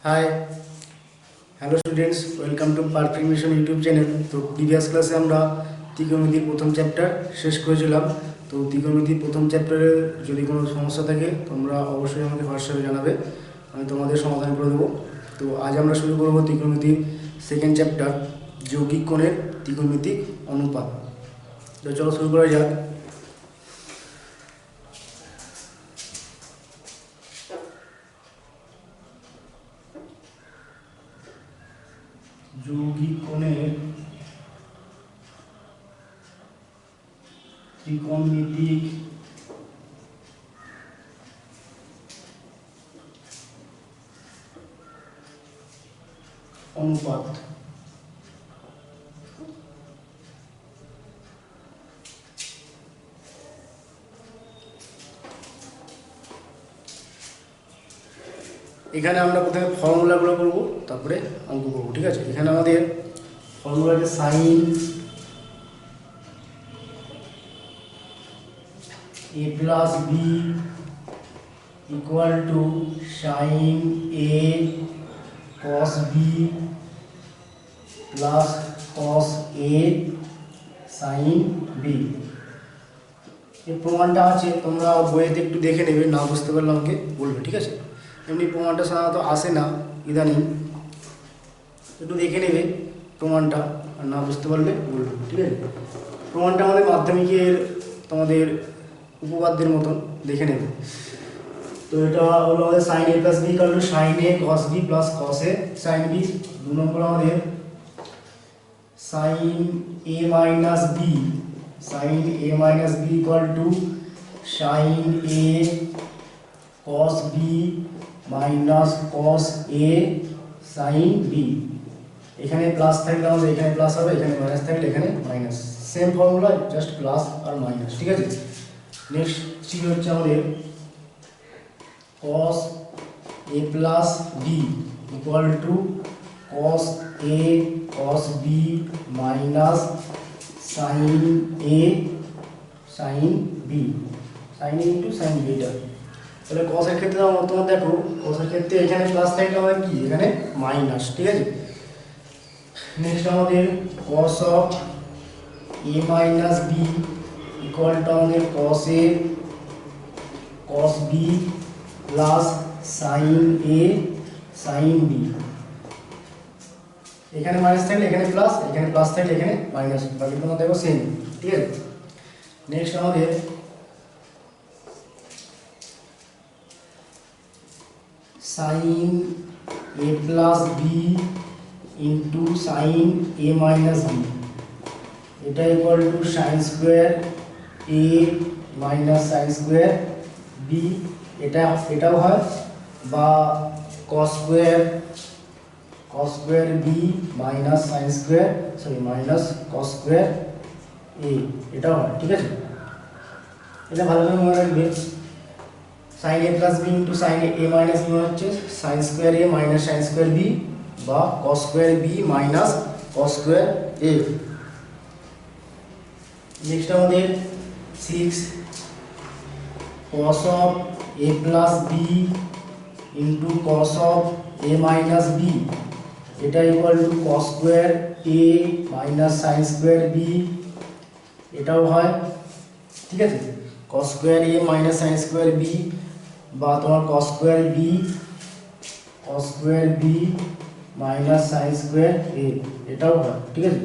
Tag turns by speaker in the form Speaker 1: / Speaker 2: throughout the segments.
Speaker 1: High, hello students, welcome to perfect mission YouTube channel. তো previous ক্লাসে আমরা ত্রিকোণমিতির প্রথম চ্যাপ্টার শেষ করেছিলাম। তো ত্রিকোণমিতির প্রথম চ্যাপ্টারে যদি কোনো সমস্যা থাকে তোমরা অবশ্যই আমাকে হোয়াটসঅ্যাপে জানাবে, আমি তোমাদের সমাধান করে দেবো। তো আজ আমরা শুরু করবো ত্রিকোণমিতির সেকেন্ড চ্যাপ্টার, যৌগিক কোণের ত্রিকোণমিতিক অনুপাত। তো চলো শুরু করা যাক। যৌগিক কোণের ত্রিকোণমিতিক অনুপাত। এখানে আমরা প্রথমে ফর্মুলাগুলো করবো, তারপরে অঙ্ক করবো, ঠিক আছে? এখানে আমাদের ফর্মুলা আছে sine a plus B equal to sine a cos b plus cos a sine b. এই প্রমাণটা আছে, তোমরা বইয়েতে একটু দেখে নেবে, না বুঝতে পারলে আমাকে বলবে, ঠিক আছে? এমনি প্রমাণটা সাধারণত আসে না ইদানিং, একটু দেখে নেবে প্রমাণটা, আর না বুঝতে পারলে বলবে, ঠিক আছে? প্রমাণটা আমাদের মাধ্যমিকের তোমাদের উপপাদ্যের মতন, দেখে নেবে। তো এটা হলো আমাদের sine A plus B equal to sine a cos b plus cos a sine b. 2 number আমাদের sine a minus b, sine a minus b equal to sine a cos b minus cos a sine b. এখানে plus থাকলে আমাদের এখানে plus হবে, এখানে minus থাকলে এখানে minus. Same formula, just plus আর মাইনাস, ঠিক আছে? নেক্সট কি হচ্ছে আমাদের cos a plus B equal to cos a cos b minus sine a sine b, sine a into sine b। এটা তাহলে cos এর ক্ষেত্রে তোমরা দেখো, cos এর ক্ষেত্রে এখানে প্লাস থাকলে আমাদের কি এখানে মাইনাস, ঠিক আছে? নেক্সট আমাদের cos of a minus b equal to আমাদের cos a cos b plus sine a sine b। এখানে মাইনাস থাকলে এখানে প্লাস, এখানে প্লাস থাকলে এখানে মাইনাস, বাকি তোমরা দেখো সেম, ঠিক আছে? নেক্সট আমাদের sine a plus b into sine a minus b, এটা equal to sine square a minus sine square b. এটাও হয়, বা cos square b minus sine square, sorry minus cos square a, এটাও হয়, ঠিক আছে? এটা ভালো করে মনে রাখবে। Sine A plus b into sine a minus b হচ্ছে sine square a minus sine square b, বা cos square b minus cos square এ। নেক্সট আমাদের 6 cos of a plus b into cos of a minus b, এটা equal to cos square a minus sine square b, এটাও হয়, ঠিক আছে? cos square a minus sine square b, বা তোমার cos square b minus sine square a, এটাও হয়, ঠিক আছে?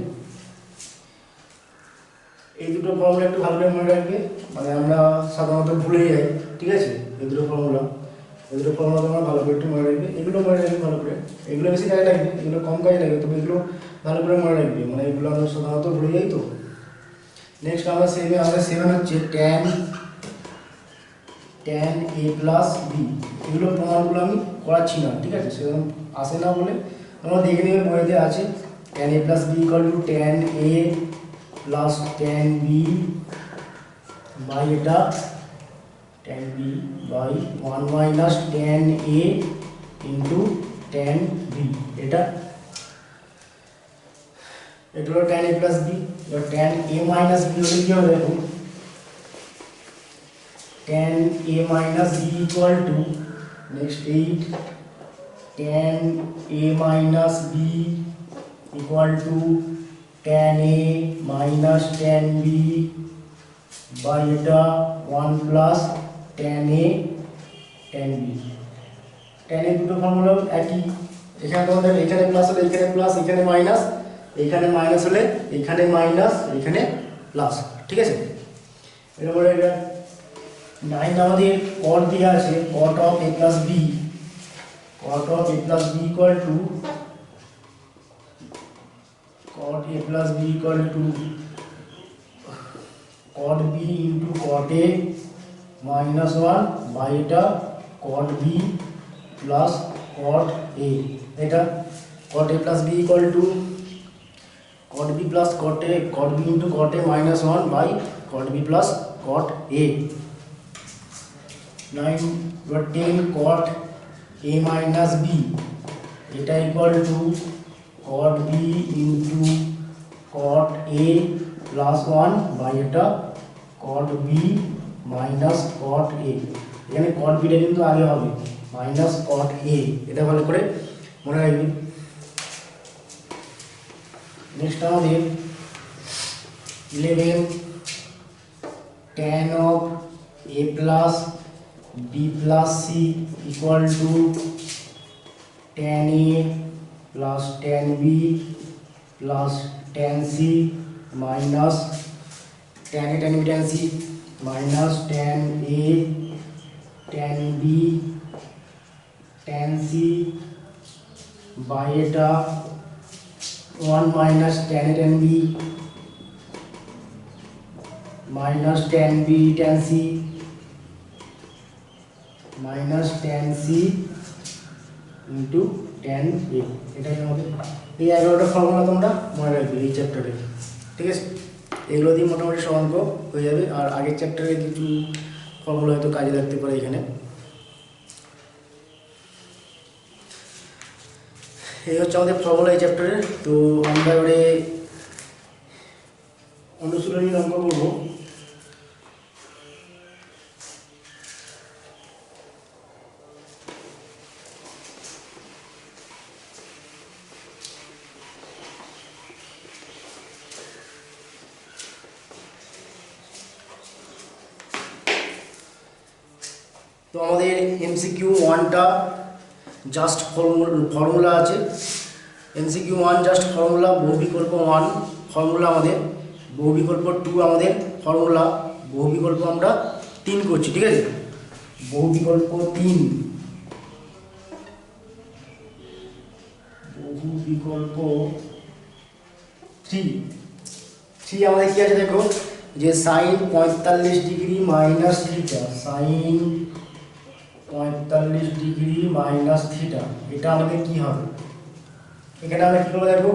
Speaker 1: এই দুটো ফর্মুলা একটু ভালো করে মনে রাখবে, মানে আমরা সাধারণত ভুলে যাই, ঠিক আছে? এই দুটো ফর্মুলা তোমরা ভালো করে একটু মনে রাখবে। এগুলো মনে রাখবে ভালো করে, এগুলো বেশি কাজে লাগবে, এগুলো কম কাজে লাগবে, তবে এগুলো ভালো করে মনে রাখবে, মানে এগুলো আমরা সাধারণত ভুলে যাই। তো নেক্সট আমরা সেভেন হচ্ছে ট্যান এ প্লাস বি। এগুলো প্রমাণগুলো আমি করাচ্ছি না, ঠিক আছে? সেরকম আসে না বলে তোমরা দেখে নেবে, বইতে আছে। Tan a plus B equal to tan a plus tan b by এটা tan b by 1 minus tan a into tan b. এটা হলো ট্যান এ প্লাস বি। এবার ট্যান এ মাইনাস বি হলে কি হবে দেখো, tan a minus b equal to next 8 tan a minus b equal to tan a minus tan b by এটা 1 plus tan a tan b। tan a দুটো formula একই, এখানে তোমাদের এখানে প্লাস হলে এখানে প্লাস, এখানে মাইনাস, এখানে মাইনাস হলে এখানে মাইনাস, এখানে প্লাস, ঠিক আছে। এরপরে এটা 9 আমাদের cot দেওয়া আছে, cot of a plus b, cot of a plus b equal to cot a plus b equal to cot b into cot a minus 1 by এটা cot b plus cot a, এটা cot a plus b equal to cot b plus cot a, cot b into cot a minus 1 by cot b plus cot a। 9 10 cot a minus b, এটা equal to cot b into cot a plus 1 by এটা cot b minus cot a, এখানে cot b টা কিন্তু আগে হবে minus cot a, এটা ভালো করে মনে রাখবে। নেক্সট আমাদের 11 tan of a plus b plus c equal to tan a plus tan b plus tan c minus tan a tan b tan c minus tan a tan b tan c by এটা 1 minus tan a tan b minus tan b tan c minus tan c into tan a, এটাই আমাদের এই 11টা formula তোমরা মনে রাখবে এই চ্যাপ্টারে, ঠিক আছে। এগুলো দিয়ে মোটামুটি সব অঙ্ক হয়ে যাবে, আর আগের চ্যাপ্টারে কিছু ফর্মুলা হয়তো কাজে লাগতে পারে এখানে। এই হচ্ছে আমাদের ফর্মুলা এই চ্যাপ্টারে। তো আমরা এবারে অনুশীলনী অঙ্ক করবো। তো আমাদের এমসিকিউ 1টা জাস্ট ফর্মুলা আছে, এমসিকিউ 1 জাস্ট ফর্মুলা, বহুবিকল্প 1 ফর্মুলা আমাদের, বহুবিকল্প 2 আমাদের ফর্মুলা, বহুবিকল্প আমরা 3 করছি, ঠিক আছে। বহুবিকল্প 3, বহুবিকল্প 3 আমাদের কি আছে দেখো, যে sine 45 degree minus theta, sine 45 degree minus theta, এটা আমাদের কি হবে, এখানে আমরা কি করবো দেখো,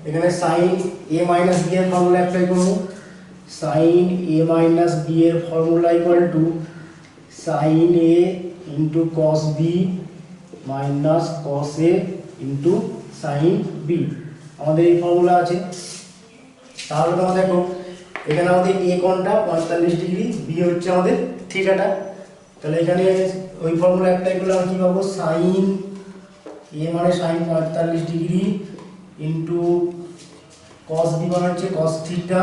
Speaker 1: এখানে সাইন এ মাইনাস বি এর ফর্মুলা অ্যাপ্লাই করবো। সাইন এ মাইনাস বি এর formula equal to sine a into cos b minus cos a into sine b, আমাদের এই ফর্মুলা আছে। তাহলে তোমরা দেখো এখানে আমাদের এ কোণটা 45 ডিগ্রি, বি হচ্ছে আমাদের থিটাটা, তাহলে এখানে ওই ফর্মুলা অ্যাপ্লাই করলে আমরা কী পাবো, সাইন এ মানে sine 45 degree into cos b মানে হচ্ছে cos theta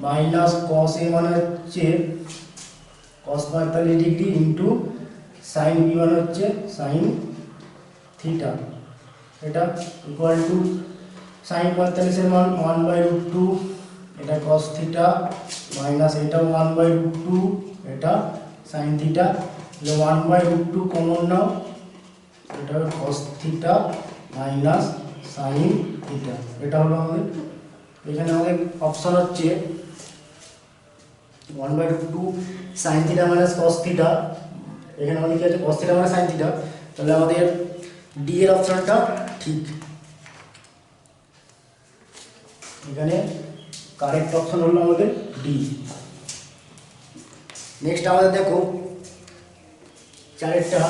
Speaker 1: minus cos a মানে হচ্ছে cos 45 degree into sine b মানে হচ্ছে সাইন থিটা, এটা ইকুয়াল টু সাইন 45 এর মান 1/√2, এটা কস থিটা মাইনাস এটা 1/√2, এটা সাইন থিটা, 1/√2 কমন নাও, এটা কস থিটা মাইনাস সাইন থিটা, এটা হলো আমাদের, এখানে আমাদের অপশন হচ্ছে 1/√2 sine theta minus cos theta, এখানে আমাদের কি আছে কস থিটা মাইনাস সাইন থিটা, তাহলে আমাদের ডি এর অপশনটা ঠিক, এখানে কারেক্ট অপশন হলো আমাদের ডি। নেক্সট আমাদের দেখো চারেরটা,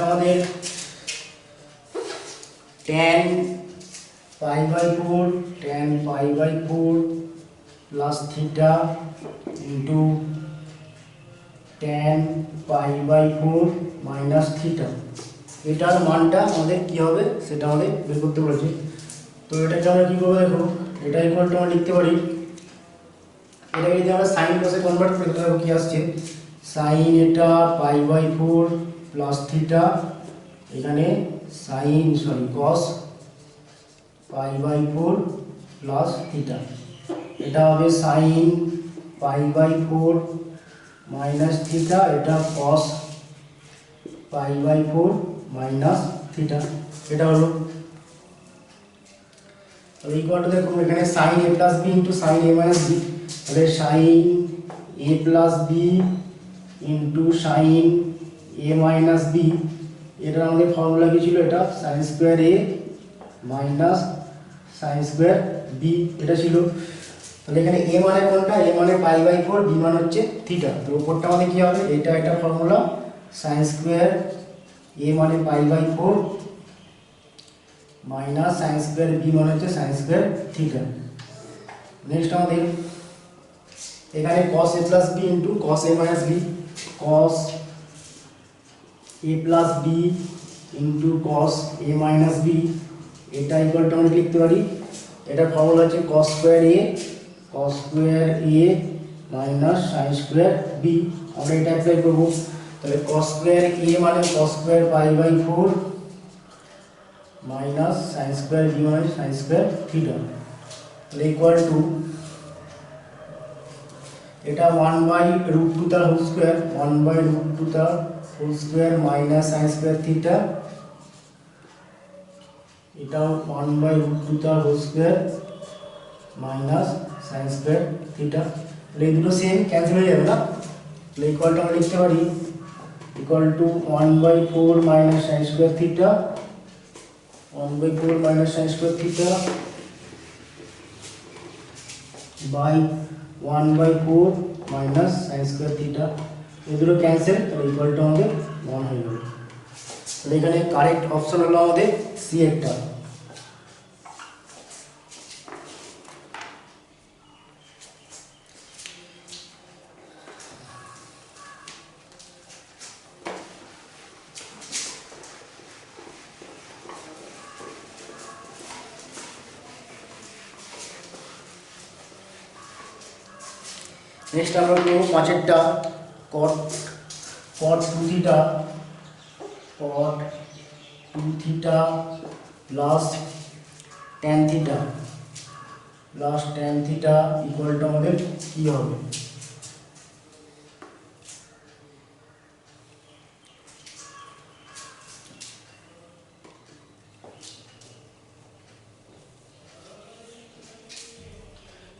Speaker 1: আমাদের tan pi by 4 tan pi by 4 plus theta into tan pi by 4 minus theta এটার মানটা আমাদের কি হবে সেটা আমাদের বের করতে বলেছে। তো এটাকে আমরা কি করব দেখো, এটা ইকুয়াল টু আমরা লিখতে পারি, এটাকে যদি আমরা sin cos এ কনভার্ট করি তাহলে কি আসছে sin এটা পাই বাই 4 প্লাস থিটা, এখানে cos pi by 4 plus theta, এটা হবে sin pi by 4 minus theta, এটা cos pi by 4 minus theta, এটা হলো। তাহলে ইকুয়াল টু দেখো এখানে sin a plus b into sin a minus b, তাহলে sin a plus b into sin a minus b, এটা আমাদের ফর্মুলা কি ছিল, এটা sin square a minus sin square b এটা ছিল। তাহলে এখানে a মানে কোনটা, a মানে পাই বাই 4, b মানে হচ্ছে থিটা, তো উপরটা মানে কি হবে, এটা ফর্মুলা sin স্কয়ার a মানে pi by 4 minus sin square b মানে হচ্ছে sin স্কয়ার থিটা। নেক্সট আমাদের এখানে cos a plus b into cos a minus b, cos a plus b into cos a minus b, এটা equal to আমরা লিখতে পারি, এটা ফর্মুলা হচ্ছে cos square a minus sin square b, আমরা এটা অ্যাপ্লাই করব। তাহলে cos স্কয়ার a মানে cos square pi by 4 minus sin square b মানে sin স্কয়ার থিটা, তাহলে ইকুয়াল টু এটা 1 বাই রুট 2 তার হোল স্কয়ার, 1 বাই রুট 2 তার whole square minus sin square theta, এটাও 1 বাই রুট 2 তার whole square minus sin square theta, তাহলে এই দুটো সেম ক্যান্সেল হয়ে যাবে না, তাহলে ইকুয়াল টু আমরা লিখতে পারি equal to 1 by 4 minus sin square theta, 1 by 4 minus sin square theta by 1 by 4 minus sin square theta, এই দুটো ক্যান্সেল, তাহলে ইকুয়াল টু আমাদের 1 হয়ে গেল। তাহলে এখানে কারেক্ট অপশন হলো আমাদের সি একটা। नेक्स्ट আমরা করব পাঁচেরটা cot 2 theta plus tan theta equal to আমাদের কি হবে,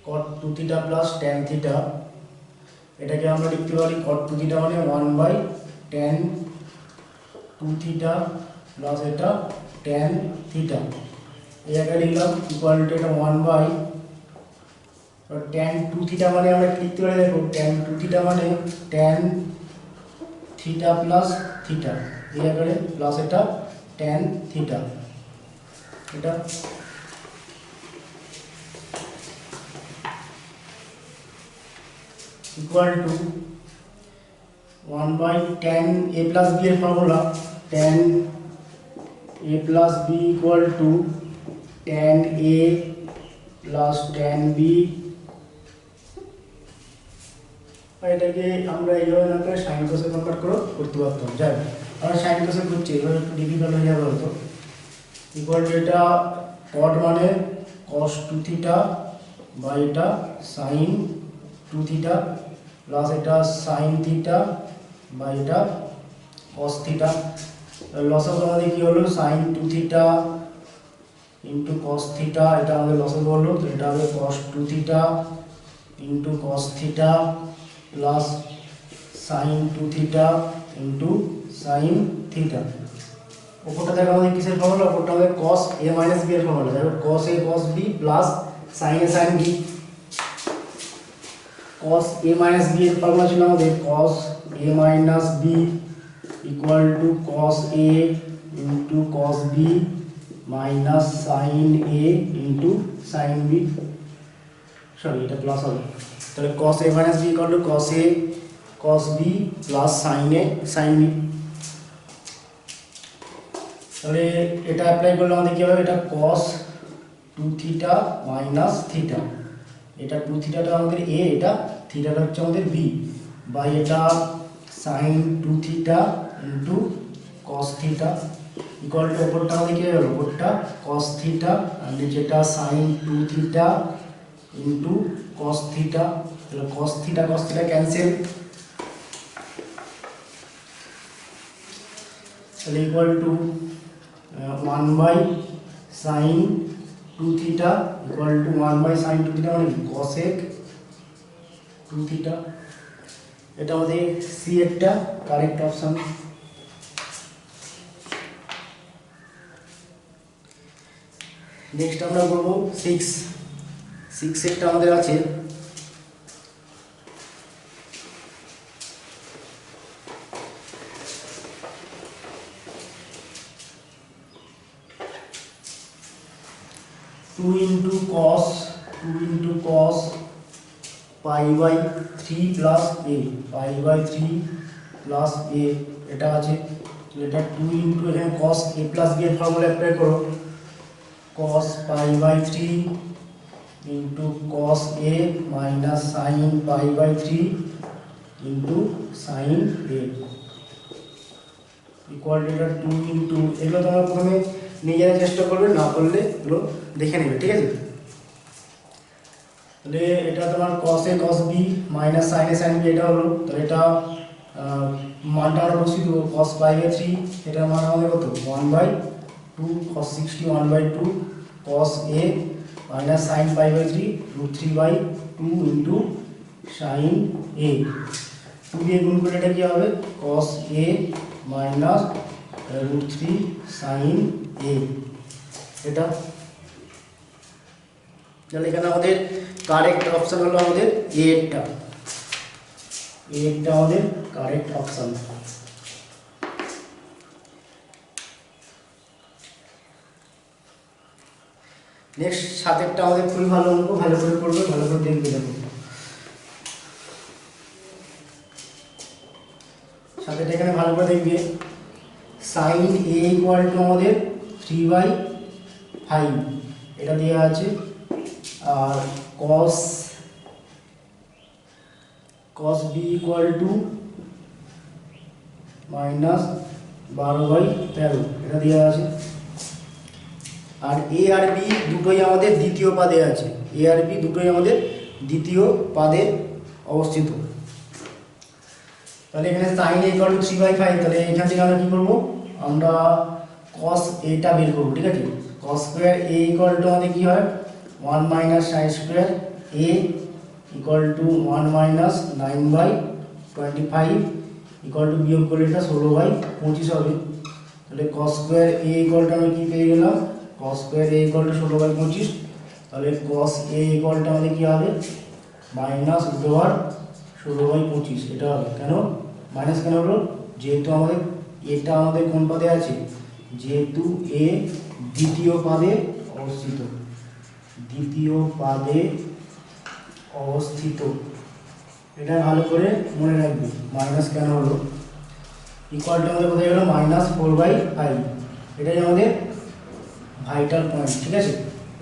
Speaker 1: cot 2 theta plus tan theta, এটাকে আমরা লিখতে পারি cot 2 থিটা মানে 1 বাই tan 2 থিটা প্লাস এটা tan থিটা, এই জায়গায় লিখলাম ইকুয়াল টু এটা 1 বাই tan 2 থিটা মানে আমরা লিখতে পারি দেখো tan 2 থিটা মানে tan থিটা প্লাস থিটা, এই জায়গায় প্লাস এটা tan থিটা, এটা equal to 1 by tan a plus b এর formula tan a plus b equal to tan a plus tan b, এটাকে আমরা এইভাবে না করে sin cos এ কনভার্ট করতে পারতাম, যাই আমরা sin cos এ করছি, এবার একটু ডিফিকাল্ট হয়ে যাবে হয়তো। ইকুয়াল টু এটা cot মানে cos 2 থিটা বাই এটা sin 2 থিটা প্লাস এটা sin থিটা বাই এটা cos থিটা, লসাগু আমাদের কি হলো sin 2 theta into cos theta, এটা আমাদের লসাগু হলো, তো এটা হবে cos 2 theta into cos theta plus sin 2 theta into sin theta. উপরটা দেখো আমাদের কিসের ফর্মুলা, উপরটা আমাদের cos a মাইনাস b এর ফর্মুলা, দেখো cos a cos b plus sin a sin b, cos a minus b এর ফর্মুলা ছিল আমাদের cos a minus b equal to cos a into cos b minus sine a into sine b, sorry এটা plus হবে, তাহলে cos a minus b equal to cos a cos b plus sine a sine b. তাহলে এটা apply করলে আমাদের কী হবে, এটা কস 2 থিটা মাইনাস থিটা, এটা 2 থিটাটা আমাদের এ, এটা থিটাটা হচ্ছে আমাদের বি, বাই এটা sine 2 theta into cos theta equal to ওপরটা আমাদের কী হয়ে গেল, ওপরটা কস থিটা আর নিচেটা sine 2 theta into cos theta, তাহলে কস থিটা ক্যান্সেল, তাহলে equal to 1 by sine 2 theta equal to 1 by sine 2 theta মানে কসেক 2 থিটা। এটা আমাদের সি একটা কারেক্ট অপশন। নেক্সট আমরা করব 6 একটা আমাদের আছে, two into cos pi by 3 plus a, pi by 3 plus a এটা আছে, এটা 2 ইন্টু এখানে কস এ প্লাস বি এর ফর্মুলা অ্যাপ্লাই করো, cos pi by 3 into cos a minus sine pi by 3 into sine a equal to এটা 2 into, এগুলো তোমরা প্রথমে নিজেরা চেষ্টা করবে, না করলে এগুলো দেখে নেবে, ঠিক আছে। তাহলে এটা তোমার cos a cos b minus sin a sin b এটা হলো, তাহলে এটা মানটা আমরা বসিয়ে দেবো, cos পাই বাই 3 এটার মান আমাদের কত 1/2 cos 60 1/2 cos a minus sin pi by 3 √3/2 into sin a, 2 দিয়ে গুণ করে এটা কি হবে cos a minus √3 sin a এটা। তাহলে এখানে আমাদের কারেক্ট অপশন হলো আমাদের এ টা আমাদের কারেক্ট অপশন। নেক্সট 7 আমাদের খুবই ভালো অঙ্ক, ভালো করে করবে, ভালো করে দেখবে, দেখো 7 এখানে ভালো করে দেখবে, সাইন এ ইকুয়াল টু আমাদের 3/5 এটা দেওয়া আছে, আর cos b equal to minus 12/13 এটা দেওয়া আছে, আর এ আর বি দুটোই আমাদের দ্বিতীয় পাদে আছে, এ আর বি দুটোই আমাদের দ্বিতীয় পাদে অবস্থিত। তাহলে এখানে সাইন এ ইকুয়াল টু 3/5, তাহলে এখান থেকে আমরা কী করবো, আমরা cos এটা বের করবো, ঠিক আছে। cos square A equal to আমাদের কী হয় 1 minus sine square A equal to 1 minus 9/25 equal to বিয়োগ করলে এটা 16/25 হবে। তাহলে cos square A equal to আমরা কী পেয়ে গেলাম, cos স্কোয়ার এ ইকুয়াল টু 16/25, তাহলে cos এ ইকুয়াল টু আমাদের কী হবে মাইনাস √16/25 এটা হবে। কেন মাইনাস কেন হলো, যেহেতু আমাদের এটা আমাদের কোন পাদে আছে, যেহেতু এ দ্বিতীয় পাদে অবস্থিত, দ্বিতীয় পাদে অবস্থিত, এটা ভালো করে মনে রাখবে। মাইনাস কেন হলো, ইকুয়ালটা আমাদের কোথায় গেলো -4/5, এটাই আমাদের ভাইটাল পয়েন্ট, ঠিক আছে।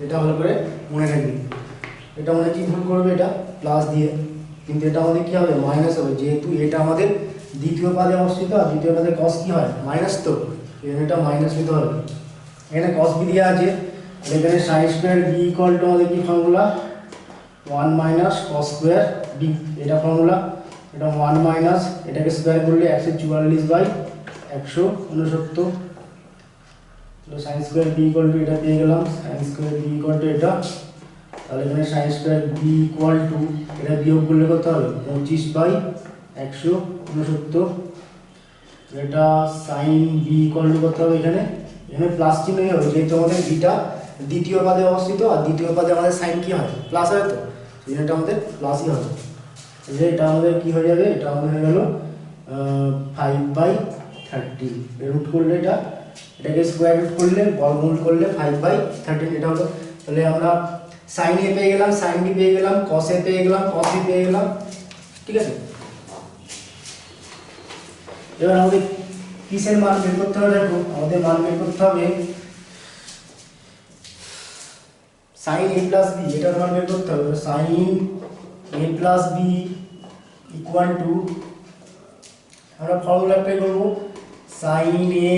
Speaker 1: এটা ভালো করে মনে রাখবে। এটা আমাদের কি ভুল করবে, এটা প্লাস দিয়ে, কিন্তু এটা আমাদের কি হবে মাইনাস হবে, যেহেতু এটা আমাদের দ্বিতীয় পাদে অবস্থিত, আর দ্বিতীয় পাদে কস কি হয় মাইনাস, তো এটা মাইনাস নিতে হবে। এখানে কস বি দেওয়া আছে, এখানে sine square b equal to আমাদের কি formula 1 minus cos square b, এটা ফর্মুলা, এটা 1 মাইনাস এটাকে স্কোয়ার করলে 144/169, তো sine square b equal to এটা পেয়ে গেলাম, sine square b equal to এটা, তাহলে এখানে sine square b equal to এটা বিয়োগ করলে কত হবে 25/169, এটা সাইন বি ইকুয়াল টু কত হবে, এখানে প্লাস চিহ্নই হবে, যেহেতু আমাদের বিটা দ্বিতীয় পাদে অবস্থিত, আর দ্বিতীয় পাদে আমাদের সাইন কি হয় প্লাস হয়, তো এটা আমাদের প্লাসই হবে। যে এটা আমাদের কি হয়ে যাবে, এটা আমাদের হয়ে গেল 5/30, রুট করলে এটা এটাকে স্কোয়ার রুট করলে বর্গমূল করলে 5/13 এটা হলো। তাহলে আমরা সাইন এ পেয়ে গেলাম, সাইন বি পেয়ে গেলাম, কস এ পেয়ে গেলাম, কস বি পেয়ে গেলাম, ঠিক আছে। এবার আমাদের কিসের মান বের করতে হবে? দেখো আমাদের মান বের করতে হবে সাইন এ প্লাস বি, এটার মান বের করতে হবে। Sine A plus B equal to, আমরা ফর্মুলা অ্যাপ্লাই করবো, sine a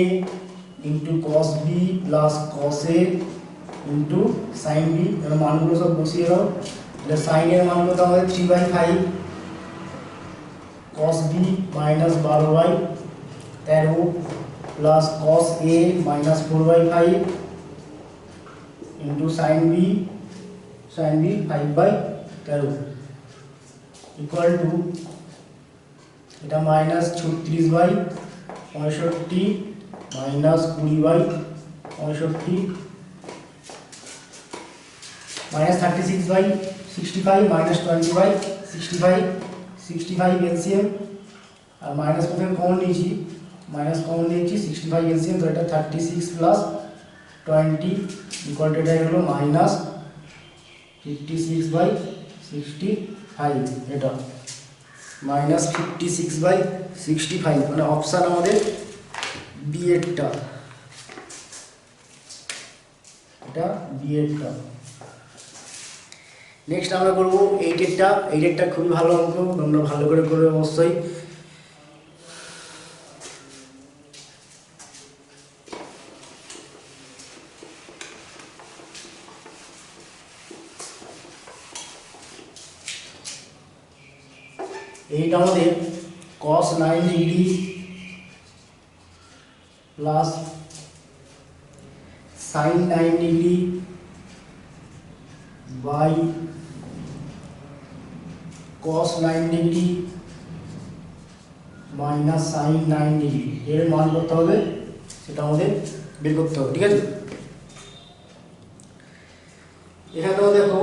Speaker 1: into cos b plus cos a into sine b. এবার মানগুলো সব বসিয়ে দাও। এটা সাইনের মান কত আমাদের 3/5, cos b minus 12/13 plus cos a minus 4/5 into sine b 5/13 equal to, এটা minus 36/65 minus 20/65 minus 36/65 minus 20/65 LCM, আর মাইনাস প্রথমে কমন নিয়েছি, মাইনাস কমন নিয়েছি 65 এলসিএম, তো এটা 36 প্লাস 20 ইকুয়াল টু এটা হলো মাইনাস 56/65, এটা মাইনাস 56/65, মানে অপশান আমাদের বি এরটা, এটা বি এরটা। নেক্সট আমরা করবো 8-এরটা। 8-এরটা খুবই ভালো অঙ্ক, তোমরা ভালো করে করবে অবশ্যই। এইটা আমাদের cos 9 degree plus sin 9 degree by cos 9 degree minus sin 9 degree, এর মান করতে হবে, সেটা আমাদের বের করতে হবে, ঠিক আছে। এখানেও দেখো,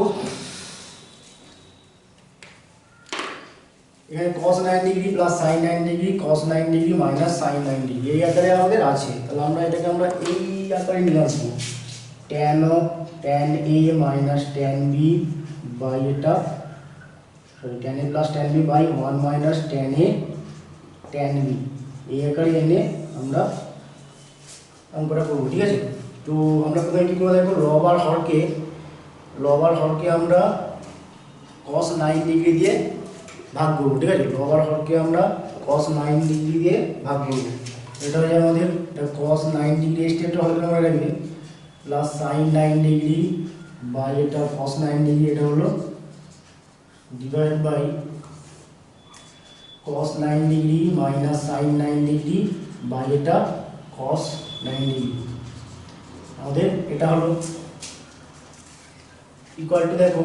Speaker 1: এখানে cos 9 degree plus sin 9 degree, cos 9 degree minus sin 9 degree এই আকারে আমাদের আছে। তাহলে আমরা এটাকে আমরা এই আকারে নিয়ে আসবো, tan a minus tan b by এটা, sorry tan a plus tan b by 1 minus tan a tan b, এই আকারে এনে আমরা অঙ্কটা করবো, ঠিক আছে। তো আমরা প্রথমে কী করে দেখবো, লব আর হরকে আমরা cos 9 ডিগ্রি দিয়ে ভাগ করবো, ঠিক আছে। লব আর হরকে আমরা cos 9 ডিগ্রি দিয়ে ভাগ করবো, এটা হচ্ছে আমাদের cos 9 ডিগ্রি স্টেপটা হলে আমরা রাখবে প্লাস sin 9 ডিগ্রি বাই এটা cos 9 ডিগ্রি, এটা হলো divide by cos 9 degree minus sin 9 degree by এটা cos 9 ডিগ্রি, আমাদের এটা হলো ইকুয়াল টু, দেখো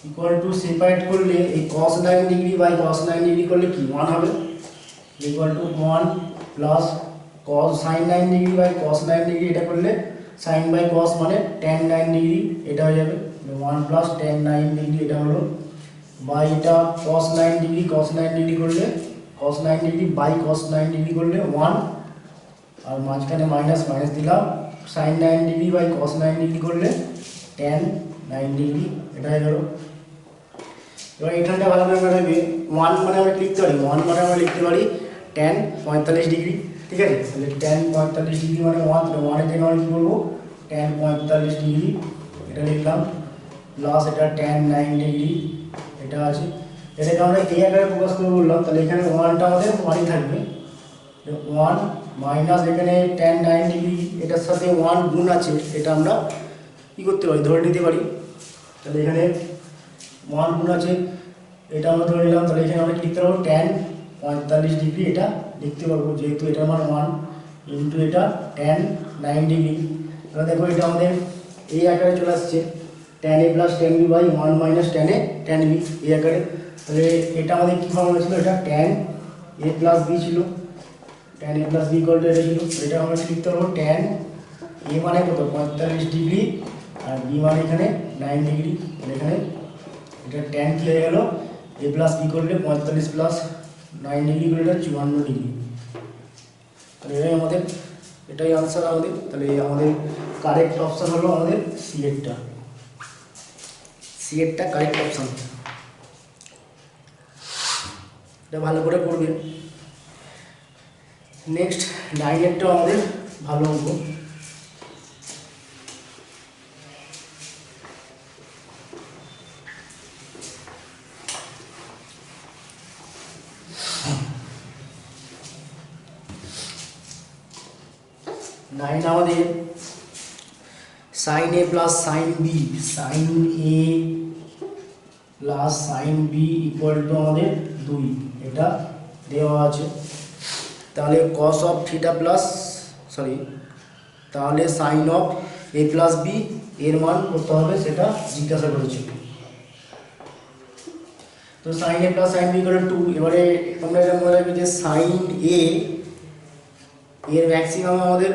Speaker 1: ইকুয়াল টু সেপারেট করলে এই cos 9 degree by cos 9 degree করলে কি 1 হবে, equal to 1 plus cos sin 9 degree by cos 9 degree, এটা করলে sin বাই cos মানে tan 9 ডিগ্রি, এটা হয়ে যাবে 1 প্লাস tan 9 ডিগ্রি, এটা হলো বাই এটা cos 9 ডিগ্রি করলে cos 9 degree by cos 9 degree করলে 1, আর মাঝখানে মাইনাস দিলাম sin 9 degree by cos 9 degree করলে tan 9 ডিগ্রি, এটা হয়ে গেল। এবার এখানটা ভালো করে রাখবে, 1 মানে আমরা লিখতে পারি, 1 মানে আমরা লিখতে পারি tan 45 ডিগ্রি, ঠিক আছে। তাহলে tan 45 ডিগ্রি মানে 1, তাহলে 1 এর জন্য আমরা কী করবো, tan 45 ডিগ্রি এটা লিখলাম প্লাস এটা tan 9 ডিগ্রি, এটা আছে। এটাকে আমরা এই আকারে প্রকাশ করে বললাম, তাহলে এখানে 1টা আমাদের 1ই থাকবে, 1 মাইনাস এখানে tan 9 ডিগ্রি, এটার সাথে 1 গুণ আছে, এটা আমরা কী করতে পারি, ধরে নিতে পারি। তাহলে এখানে 1 গুণ আছে, এটা আমরা ধরে নিলাম, তাহলে এখানে আমরা কী লিখতে পারবো, tan 45 ডিগ্রি এটা লিখতে পারবো, যেহেতু এটার মান 1 ইন্টু এটা tan 9 ডিগ্রি। এবার দেখো এটা আমাদের এই আকারে চলে আসছে, tan a plus tan b by 1 minus tan a tan b এই আকারে। তাহলে এটা আমাদের কী ফর্মুলা ছিল, এটা tan a প্লাস b ছিল, tan a plus b equal to এটা ছিল। এটা আমরা লিখতে পারবো tan a মানে কত 45 ডিগ্রি আর b মানে এখানে 9 ডিগ্রি, এখানে এটা tan কী হয়ে গেল, এ প্লাস বি করলে 45 প্লাস 9 ডিগ্রি করলে 54 ডিগ্রি। তাহলে এটাই আনসার আমাদের। তাহলে আমাদের কারেক্ট অপশান হলো আমাদের সি এরটা কারেক্ট অপশান। এটা ভালো করে করবে। নেক্সট 9 আমাদের ভালো অঙ্ক। আমাদের sine A plus sine B, sine A plus sine B equal to আমাদের 2, এটা দেওয়া আছে। তাহলে কস অফ থিটা প্লাস তাহলে sine of A plus B এর মান করতে হবে, সেটা জিজ্ঞাসা করেছে। তো sine A plus sine B equal to 2। এবারে তোমরা এটা মনে রাখবে যে সাইন এ এর ম্যাক্সিমাম আমাদের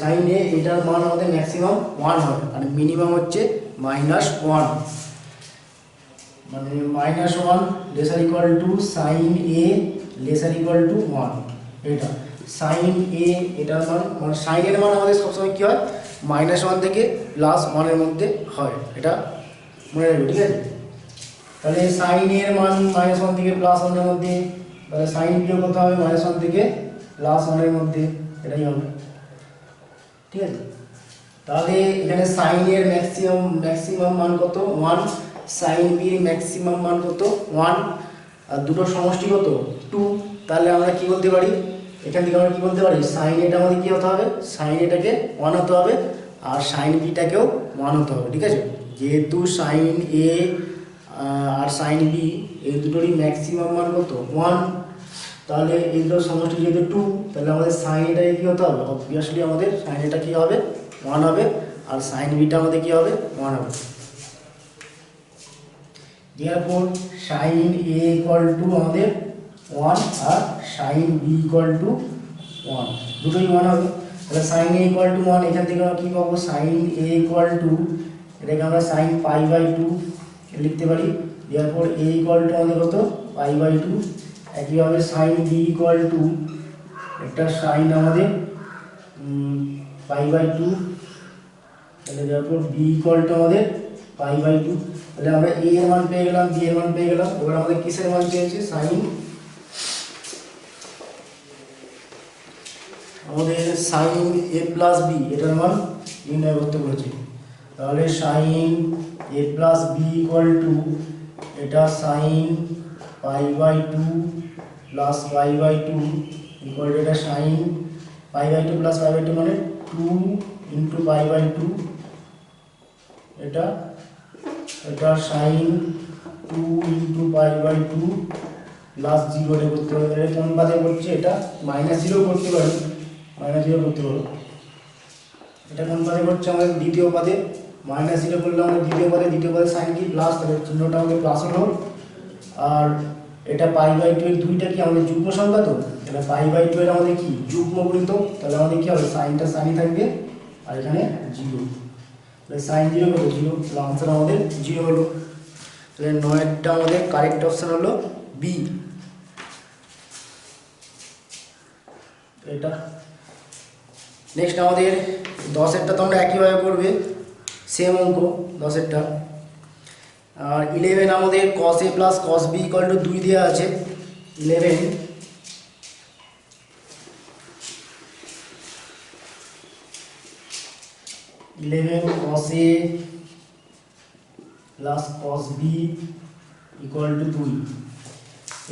Speaker 1: সাইন এ এটার মান আমাদের ম্যাক্সিমাম 1 হবে, আর মিনিমাম হচ্ছে -1, মানে -1 lesser equal to sine A lesser equal to 1। এটা সাইন এ এটার মান, মানে সাইন এর মান আমাদের সবসময় কী হয়, -1 থেকে +1 মধ্যে হয়, এটা মনে রাখবে, ঠিক আছে। তাহলে সাইন এর মান -1 থেকে +1 মধ্যে, তাহলে সাইন বিয়োগ করতে হবে -1 থেকে +1 মধ্যে, এটাই হবে, ঠিক আছে। তাহলে এখানে সাইন এর ম্যাক্সিমাম মান কত, 1, সাইন বি এর ম্যাক্সিমাম মান কত, 1, আর দুটো সমষ্টি কত, 2। তাহলে আমরা কি বলতে পারি, এখান থেকে আমরা কি বলতে পারি, সাইন এটা আমাদের কি হতে হবে, সাইন এটাকে 1 হতে হবে, আর সাইন বিটাকেও 1 হতে হবে, ঠিক আছে। যেহেতু সাইন এ আর সাইন বি এই দুটোরই ম্যাক্সিমাম মান কত, 1, তাহলে এই দুটো সমষ্টি যেহেতু 2, তাহলে আমাদের সাইন এটাকে কী হতে হবে, অবভিয়াসলি আমাদের সাইন এটা কী হবে, 1 হবে, আর সাইন বিটা আমাদের কী হবে, 1 হবে। এরপর সাইন এ ইকুয়াল টু আমাদের 1 আর সাইন বি ইকুয়াল টু 1, দুটোই 1 হবে। তাহলে সাইন এ ইকুয়াল টু 1, এখান থেকে আমরা কী পাবো, সাইন এ ইকুয়াল টু, এটাকে আমরা সাইন π/2 লিখতে পারি। এরপর এ ইকুয়াল টু আমাদের কত, π/2। একইভাবে সাইন বি ইকুয়াল টু, একটা সাইন আমাদের π/2, তাহলে তারপর বি ইকুয়াল টু আমাদের π/2। তাহলে আমরা এ এর মান পেয়ে গেলাম, বি এর মান পেয়ে গেলাম। এবার আমাদের কিসের মান চেয়েছে, সাইন, আমাদের সাইন এ প্লাস বি এটার মান নির্ণয় করতে বলেছি। তাহলে sine A plus B equal to, এটা সাইন π/2 প্লাস π/2 ইকুয়াল টু, এটা সাইন π/2 প্লাস π/2 মানে 2 ইন্টু π/2, এটা সাইন 2 ইন্টু π/2 প্লাস 0 করতে হবে। এটা কোন পাতে করছে, এটা -0 করতে পারি, -0 করতে পারো। এটা কোন পাতে করছে, আমাদের দ্বিতীয় পাদে, -0 করলে আমাদের দ্বিতীয় পাদে সাইন কি প্লাস, তাহলে চিহ্নটা আমাদের প্লাস হলো। আর এটা π/2 এর 2টা কি আমাদের যুগ্ম সংখ্যা, তো তাহলে π/2 এর আমাদের কি যুগ্ম গুণিতক, তাহলে আমাদের কি হবে, সাইনটা সাইনই থাকবে, আর এখানে 0, তাহলে সাইন 0 কত, 0, তাহলে আনসার আমাদের 0 হলো। তাহলে 9টা আমাদের কারেক্ট অপশান হলো বি, এটা। নেক্সট আমাদের 10এরটা তোমরা একইভাবে করবে, সেম অঙ্ক 10এরটা। আর 11 আমাদের cos a plus cos b equal to 2 দেওয়া আছে। 11 cos a plus cos b equal to 2।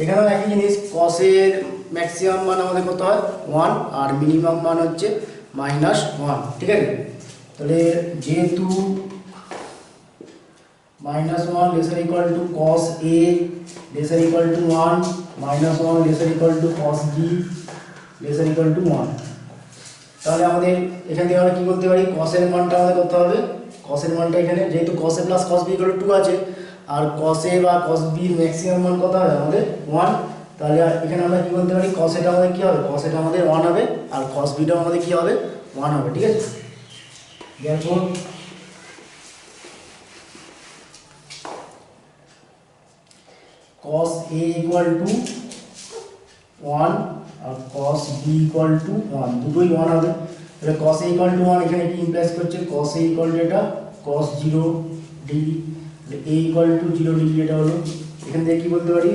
Speaker 1: এখানেও একই জিনিস, cos এর ম্যাক্সিমাম মান আমাদের কত হয়, 1, আর মিনিমাম মান হচ্ছে -1, ঠিক আছে। তাহলে যেহেতু -1 lesser equal to cos a laser equal to 1, -1 lesser equal to cos b laser equal to 1, তাহলে আমাদের এখান থেকে আমরা কী করতে পারি, cos এর মানটা আমাদের করতে হবে, cos এর মানটা এখানে যেহেতু cos a plus cos b equal to 2 আছে, আর cos a বা cos b এর ম্যাক্সিমাম মান কত হবে আমাদের 1, তাহলে এখানে আমরা কী বলতে পারি, cos এটা আমাদের কী হবে, cos এটা আমাদের 1 হবে, আর cos bটাও আমাদের কী হবে, 1 হবে, ঠিক আছে। এরপর cos a ইকুয়াল টু 1 আর cos b ইকুয়াল টু 1, দুটোই 1 হবে। তাহলে cos a ইকুয়াল টু 1 এখানে কি ইমপ্লাইজ করছে, cos a ইকুয়াল টু এটা cos 0 degree, a equal two 0 degree এটা হলো। এখান থেকে কি বলতে পারি,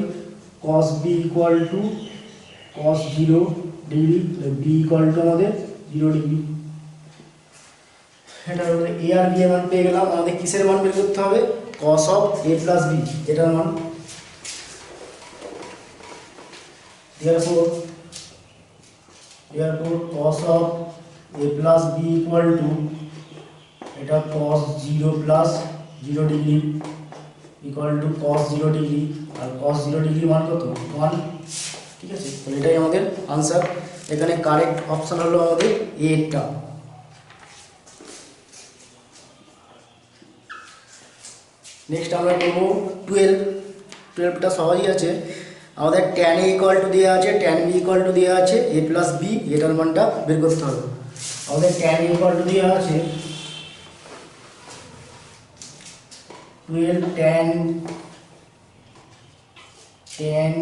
Speaker 1: cos b equal to cos 0 degree, b equal to আমাদের 0 ডিগ্রি। এটা হলো a আর b এর মান পেয়ে গেলাম। আমাদের কিসের মান বের করতে হবে, cos of a plus b এটার মান। therefore cos of a plus b equal to এটা cos 0 plus 0 degree equal to cos 0 degree, আর cos 0 ডিগ্রি মান কত 1। ঠিক আছে, তাহলে এটাই আমাদের आंसर। এখানে কারেক্ট অপশন হলো আমাদের এ টা। নেক্সট আমরা করব 12টা সহজই আছে। আমাদের tan a ইকুয়াল টু দেওয়া আছে, tan b ইকুয়াল টু দেওয়া আছে a প্লাস b, এটার মানটা বের করতে হবে। আমাদের tan a ইকুয়াল টু দেওয়া আছে 12 tan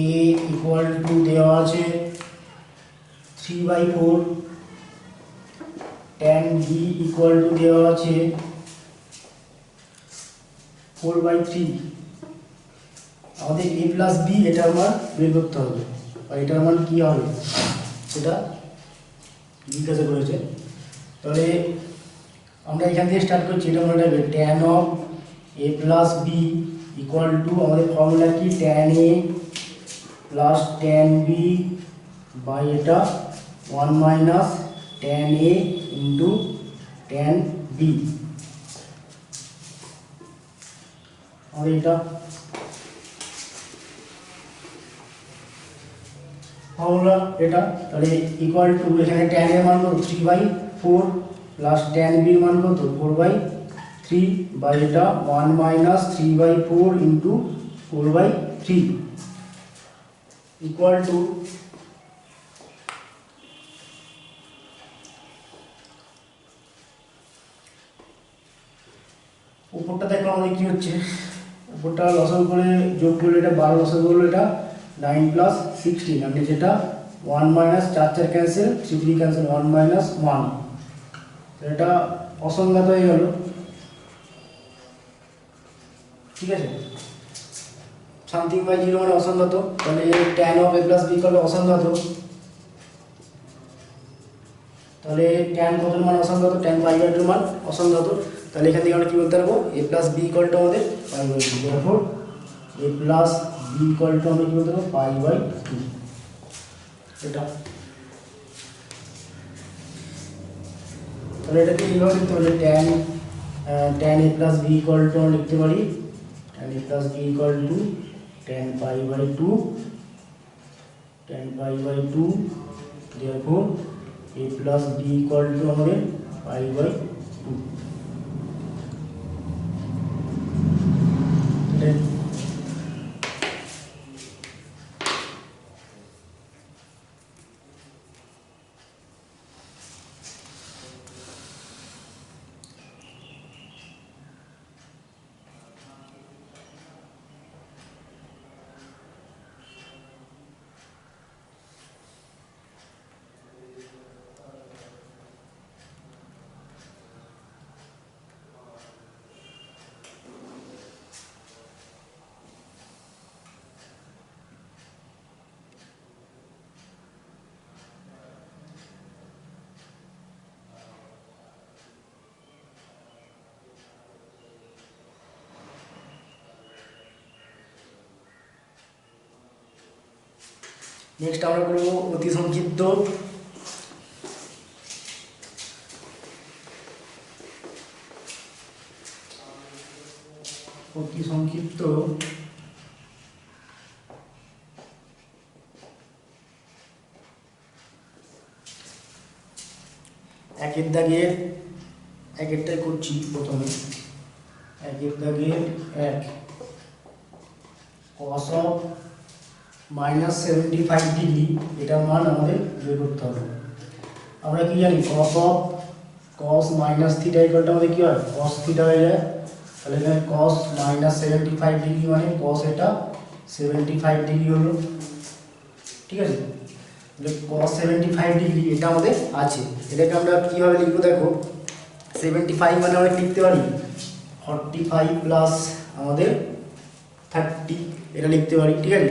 Speaker 1: a ইকুয়াল টু দেওয়া আছে 3/4, tan b ইকুয়াল টু দেওয়া আছে 4/3। আমাদের a প্লাস b এটার মান বের করতে হবে, আর এটার মান কি হবে সেটা জিজ্ঞাসা করেছে। তাহলে আমরা এখান থেকে স্টার্ট করছি। এটা মনে রাখবে tan of a plus b equal to আমাদের ফর্মুলা কি, tan a plus tan b by এটা 1 minus tan a into tan b। আর এটা ফর্মুলা এটা, তাহলে ইকুয়াল টু এখানে tan এর মান কত 3/4 প্লাস tan b এর মান কত 4/3 বাই এটা 1 মাইনাস 3/4 ইন্টু 4/3 ইকুয়াল টু উপরটা দেখো আমাদের কি হচ্ছে, উপরটা লসাগু করে যোগ করলে এটা 12, লসাগু করলে এটা 9 প্লাস 16, আর যেটা 1 মাইনাস 4 4 ক্যান্সেল, 3 3 ক্যান্সেল, 1 মাইনাস 1, এটা অসংজ্ঞাত হয়ে গেল। ঠিক আছে, সামথিং বাই 0 মানে অসংজ্ঞাত, তাহলে tan of a plus b করলে অসংজ্ঞাত। তাহলে tan কত মান অসংজ্ঞাত, tan π/2 মান অসংজ্ঞাত। তাহলে এখান থেকে আমরা কি বলতে পারবো, a প্লাস b ইকুয়ালটা আমাদের π/2, therefore a প্লাস b ইকুয়ালটা আমরা কি বলতে পারবো π/2। এটা তাহলে এটাকে এইভাবে লিখতে পারি, tan a প্লাস b ইকুয়ালটা আমরা লিখতে পারি tan a plus b equal two tan π/2, therefore a plus b equal to আমাদের π/2। নেক্সট আমরা করব অতি সংক্ষিপ্ত। অতি সংক্ষিপ্ত একের দাগের একেরটাই করছি প্রথমে। একের দাগের 1 cos অফ -75 ডিগ্রি, এটার মান আমাদের বের করতে হবে। আমরা কি জানি, cos of cos minus theta ইকুয়ালটা আমাদের কি হয় cos থিটা হয়ে যায়। তাহলে এখানে cos -75 ডিগ্রি মানে cos এটা 75 ডিগ্রি হলো, ঠিক আছে। তাহলে cos 75 ডিগ্রি এটা আমাদের আছে, এটাকে আমরা কীভাবে লিখবো দেখো, 75 মানে আমরা লিখতে পারি 45 প্লাস আমাদের 30, এটা লিখতে পারি, ঠিক আছে।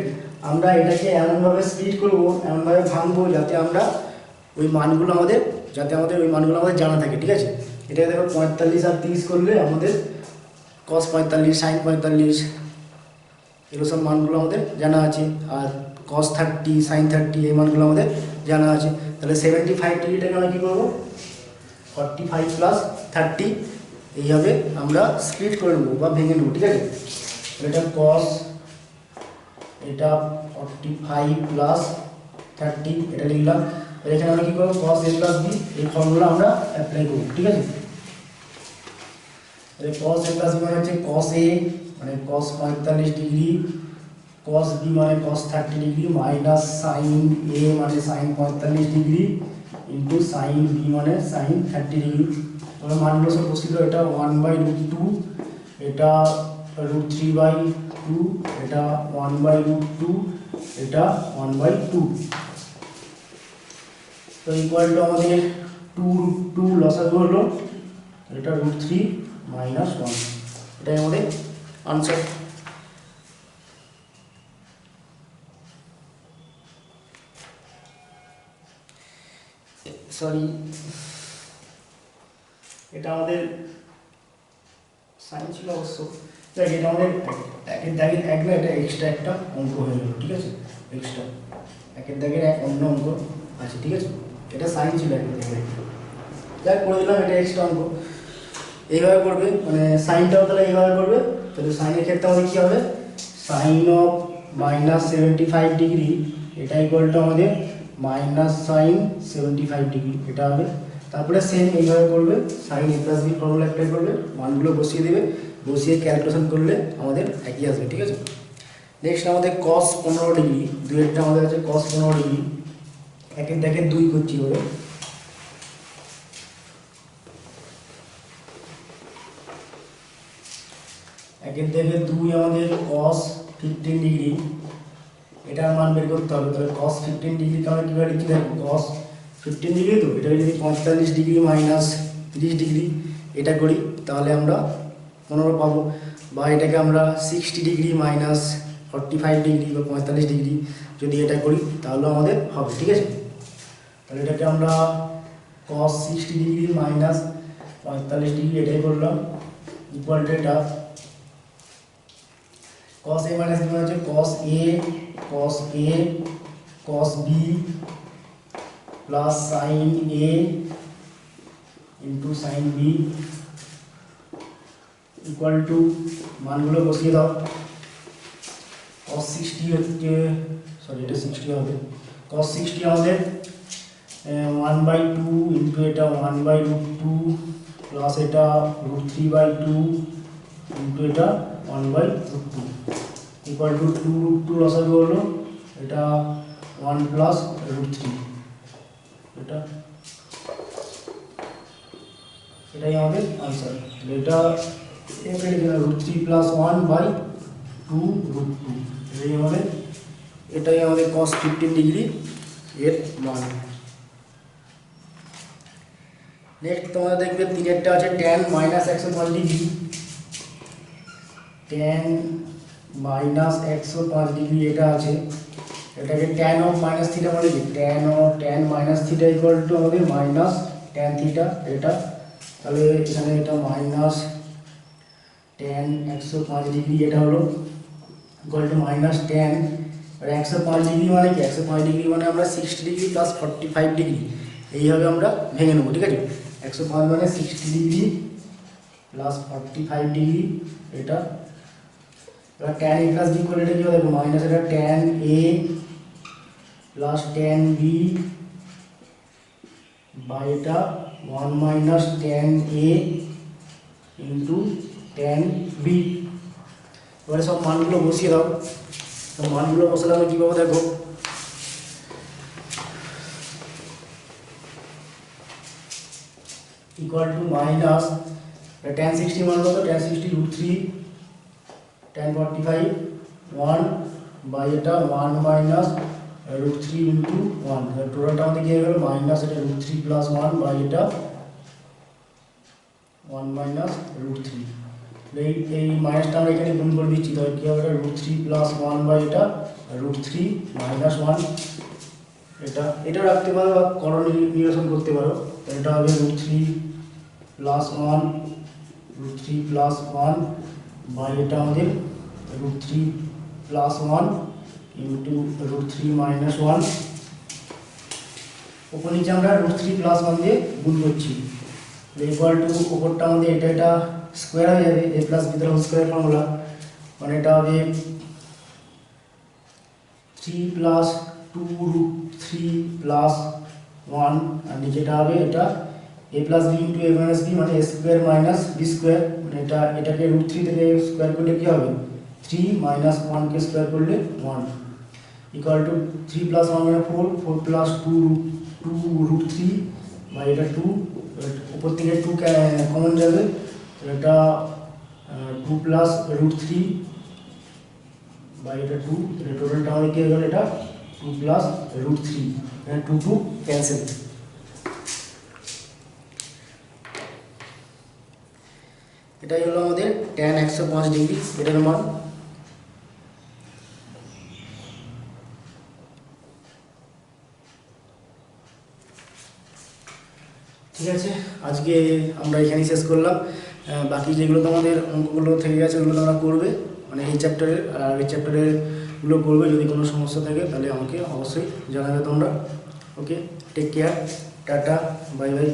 Speaker 1: আমরা এটাকে এমনভাবে স্প্লিট করবো, এমনভাবে ভাঙবো যাতে আমরা ওই মানগুলো আমাদের জানা থাকে, ঠিক আছে। এটাকে দেখো 45 আর 30 করলে আমাদের cos 45 sin 45 এগুলো সব মানগুলো আমাদের জানা আছে, আর cos 30 sin 30 এই মানগুলো আমাদের জানা আছে। তাহলে 75 ডিগ্রিটাকে আমরা কী করবো, 45 প্লাস 30 এইভাবে আমরা স্প্লিট করে নেবো বা ভেঙে নেবো, ঠিক আছে। এটা cos, এটা 45 প্লাস 30 এটা লিখলাম। এখানে আমরা কী করবো, cos a প্লাস b এই ফর্মুলা আমরা অ্যাপ্লাই করবো, ঠিক আছে। cos a প্লাস b মানে হচ্ছে cos a মানে cos 45 ডিগ্রি, cos b মানে cos 30 degree, minus sin a মানে sin 45 degree, into sin b মানে sin 30 ডিগ্রি। আমরা মানগুলো সব বসিয়ে দাও, এটা 1/√2, এটা √3/2, এটা 1/√2, এটা 1/2। তো ইকুয়াল টু আমাদের 2√2 লসাগু হলো, এটা √3 - 1, এটাই আমাদের আনসার। সরি, এটা আমাদের সাইন ছিল অবশ্য, দেখ এটা আমাদের একের দাগের এক না, এটা এক্সট্রা একটা অঙ্ক হয়ে গেল, ঠিক আছে। এক্সট্রা একের দাগের এক অন্য অঙ্ক আছে, ঠিক আছে। এটা সাইন ছিল একের দাগের, যাই করে দিলাম, এটা এক্সট্রা অঙ্ক। এইভাবে করবে, মানে সাইনটাও তাহলে এইভাবে করবে। তাহলে সাইনের ক্ষেত্রে আমাদের কী হবে, সাইন অফ -75 ডিগ্রি এটা ইকুয়াল টু আমাদের মাইনাস সাইন 75 ডিগ্রি এটা হবে। তারপরে সেম এইভাবে করবে, sine a plus B formula apply করবে, মানগুলো বসিয়ে দেবে, বসিয়ে ক্যালকুলেশন করলে আমাদের একই আসবে, ঠিক আছে। নেক্সট আমাদের cos 15 ডিগ্রি, দুইয়েরটা আমাদের আছে cos 15 ডিগ্রি, একের দেখে 2 করছি হবে, একের দেখে 2 আমাদের cos 15 ডিগ্রি, এটার মান বের করতে হবে। তাহলে cos 15 ডিগ্রিকে আমরা কীভাবে লিখি দেখো, cos 15 ডিগ্রি, তো এটা যদি 45 ডিগ্রি মাইনাস 30 ডিগ্রি এটা করি তাহলে আমরা 15 পাবো, বা এটাকে আমরা 60 ডিগ্রি মাইনাস 45 ডিগ্রি বা 45 ডিগ্রি যদি এটা করি তাহলেও আমাদের হবে, ঠিক আছে। তাহলে এটাকে আমরা cos 60 ডিগ্রি মাইনাস 45 ডিগ্রি এটাই করলাম, ইকুয়াল টু এটা cos a মাইনাস b মানে হচ্ছে cos a cos b plus sin a into sin b equal two মানগুলো বসিয়ে দাও। cos 60 হচ্ছে, সরি এটা 60 হবে, cos 60 আমাদের 1/2 ইন্টু এটা 1/√2 প্লাস এটা √3/2 ইন্টু এটা 1/√2 ইকুয়াল টু 2√2 লসাগু হলো, এটা 1 প্লাস √3, এটাই আমাদের আনসার। এটা √3 প্লাস 1/2√2 এটাই আমাদের cos 15 ডিগ্রি এর মান। নেক্সট তোমরা দেখবে তিনেরটা আছে tan -105 ডিগ্রি, tan -105 ডিগ্রি এটা আছে, এটাকে tan অফ মাইনাস থিটা বলে কি, tan minus theta equal to আমাদের মাইনাস tan থিটা এটা, তাহলে এখানে এটা মাইনাস tan 105 ডিগ্রি এটা হলো ইকুয়াল টু মাইনাস tan, আর 105 ডিগ্রি মানে কি, 105 ডিগ্রি মানে আমরা 60 ডিগ্রি প্লাস 45 ডিগ্রি এইভাবে আমরা ভেঙে নেবো, ঠিক আছে। 105 মানে 60 ডিগ্রি প্লাস 45 ডিগ্রি এটা, এবার tan a প্লাস b করলে এটা কী হবে, মাইনাস এটা tan a plus tan b বা এটা 1 minus tan a into tan b। এবারে সব মানগুলো বসিয়ে দাও, সব মানগুলো বসালে আমি কীভাবে দেখো, ইকুয়াল টু মাইনাস tan 60 মান কত, tan 60 √3, tan 45 1 বাই এটা 1 minus root three into one, টোটালটা আমাদের কি হয়ে গেল মাইনাস এটা root three plus one by এটা 1 মাইনাস রুট থ্রি। এই মাইনাসটা আমরা এখানে গুণ করে দিচ্ছি, তাহলে কী হবে root three plus one by এটা রুট থ্রি মাইনাস ওয়ান। এটা রাখতে পারো বা করণ নিরসন করতে পারো। এটা হবে root three plus one by এটা আমাদের root three plus one into root three minus one. ওপর নিচে আমরা রুট থ্রি প্লাস ওয়ান দিয়ে গুণ করছি, ইকুয়াল টু ওপরটা আমাদের এটা স্কোয়ার হয়ে যাবে, a plus b whole square formula, মানে এটা হবে three plus two root three plus one, আর নিচেটা হবে এটা a plus b into a minus b, মানে a square minus b square, মানে এটাকে রুট থ্রি থেকে স্কোয়ার করলে কী হবে থ্রি মাইনাস ওয়ানকে স্কোয়ার করলে one, equal to three plus one মানে four, four plus two root three বা এটা টু, উপর থেকে টু কমন যাবে, এটা টু প্লাস রুট থ্রি বা এটা টু, এটা টোটালটা আমাদের কী হয়ে গেল এটা two plus root three, two two cancel. এটাই হলো আমাদের tan 105 ডিগ্রি, এটার মান। ঠিক আছে, আজকে আমরা এখানেই শেষ করলাম। বাকি যেগুলো তোমাদের অঙ্কগুলো থেকে গেছে ওগুলো তোমরা করবে, মানে এই চ্যাপ্টারের আর এই চ্যাপ্টারেরগুলো করবে। যদি কোনো সমস্যা থাকে তাহলে আমাকে অবশ্যই জানাবে তোমরা। Okay, take care, tata, bye by.